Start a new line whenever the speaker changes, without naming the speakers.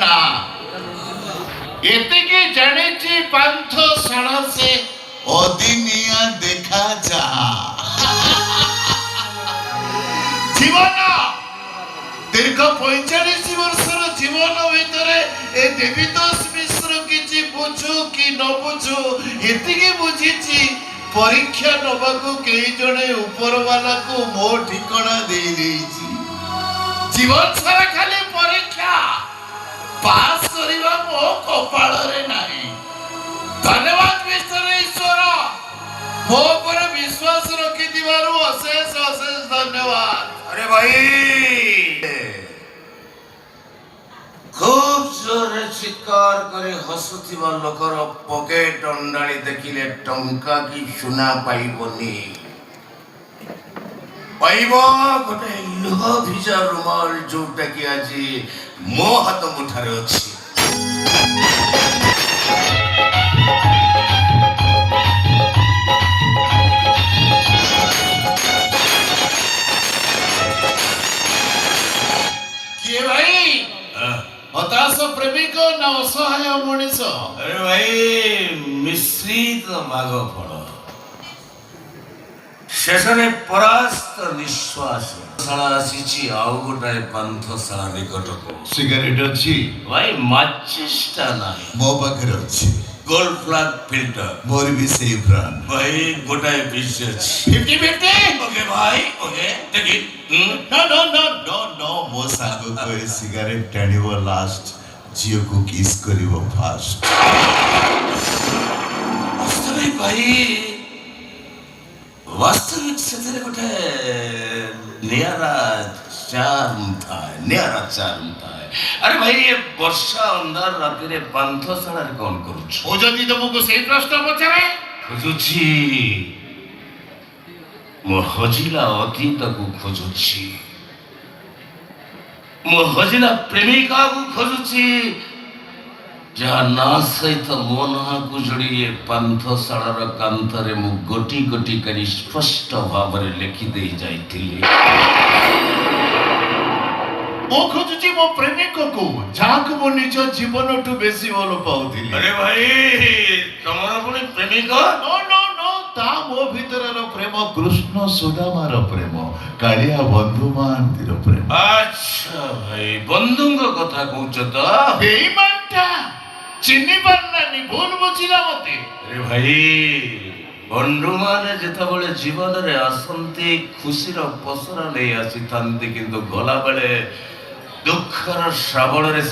ନା। ଏତିକି ଜାଣିଛି ପାନ୍ଥଶାଳା ସେ ଅଦିନିଆ ଦେଖା ଯାହା। ଜୀବନ ଦୀର୍ଘ 45 ବର୍ଷର ଜୀବନ ଭିତରେ ଏ ଦେବୀଦାସ ମିଶ୍ର କିଛି ବୁଝୁ କି ନ ବୁଝୁ ଏତିକି ବୁଝିଛି ପରୀକ୍ଷା ନବାକୁ କେହି ଜଣେ ଉପରବାଲାକୁ ମୋ ଠିକଣା ଦେଇଛି। ଜୀବନ ସାରା ଖାଲି ପରୀକ୍ଷା, ପାସ୍ କରିବା ମୋ କପାଳରେ ନାହିଁ। ଧନ୍ୟବାଦ ମିଷ୍ଟର ଈଶ୍ୱର, ମୋ ଉପରେ ବିଶ୍ୱାସ ରଖିଥିବାରୁ ଅଶେଷ ଅଶେଷ ଧନ୍ୟବାଦ।
अरे भाई खूब जोरे चित्कार करे हसुथिबा लोकर पकेट अंडाणी देखिले टंका की सुना पाइबनी, पाइबो गोटे लुह भिजा रुमाल जोटा कि आज मो हाथ मुठारे अछि।
କିଏ ଭାଇ? ହତାଶ ପ୍ରେମିକ ନା ଅସହାୟ ମଣିଷ?
अरे भाई मिश्रित माग फल शेषरे परास्त निश्वास शाला आसी आउ गोटाए पान्थशाला निकटको।
सिगारेट ଅଛି?
भाई माचिस्टा नाही,
ମୋ ପାଖରେ ଅଛି।
गोल्ड फ्लैग फिल्टर
ମୋର ବି ସେଇ ବ୍ରାଣ୍ଡ।
भाई गोटाए बीच अछि।
50-50?
ओके भाई okay take it.
No, no, no, no, no, ମୋ ସାଙ୍ଗକୁ ଏ ସିଗାରେଟ ଟାଣିବ ଲାଷ୍ଟ, ଝିଅକୁ କିସ୍ କରିବ ଫାଷ୍ଟ।
वास्तविक भाई वास्तविक सेतरे गोटे नियारा चार्म था, नियारा चार्म था। अरे भाई ये वर्षा अंधार राति रे पान्थशाला रे कोन करूछ?
ମୁଁ ଯଦି ତମକୁ ସେଇ ପ୍ରଶ୍ନ ପଚାରେ
खोजुछि मो हजिला अतीत को खोजुछि, मो हजिला प्रेमिका को खोजुछि जहाँ ना सहित मो ना को जोड़ी ये पान्थशालार कांथरे मु गोटी गोटी करी स्पष्ट भाव रे लिखि दे जाइथिली।
ମୁଁ ଖୋଜୁଛି ମୋ ପ୍ରେମିକକୁ, ଯାହାକୁ ମୁଁ ନିଜ ଜୀବନଠୁ ବେଶୀ ଭଲ ପାଉଥିଲି।
अरे भाई तमर पुणी प्रेमिका?
नो नो नो, ତା ମୋ ଭିତରର ପ୍ରେମ କୃଷ୍ଣ ସୁଦାମାର ପ୍ରେମ, କାଳିଆ ବନ୍ଧୁ ମହାନ୍ତିର ପ୍ରେମ।
अच्छा भाई बंधुଙ୍କ କଥା କହୁଛ ତ?
ବେଇମାନଟା ଚିହ୍ନି ପାରିଲାନି, ଭୁଲ ବୁଝିଲା ମତେ।
अरे भाई बंधु माने जेतबेले जीवन रे आसंती खुशीर पसरा नहीं आसी थांती, किंतु गला बेले दुखर श्रावण रे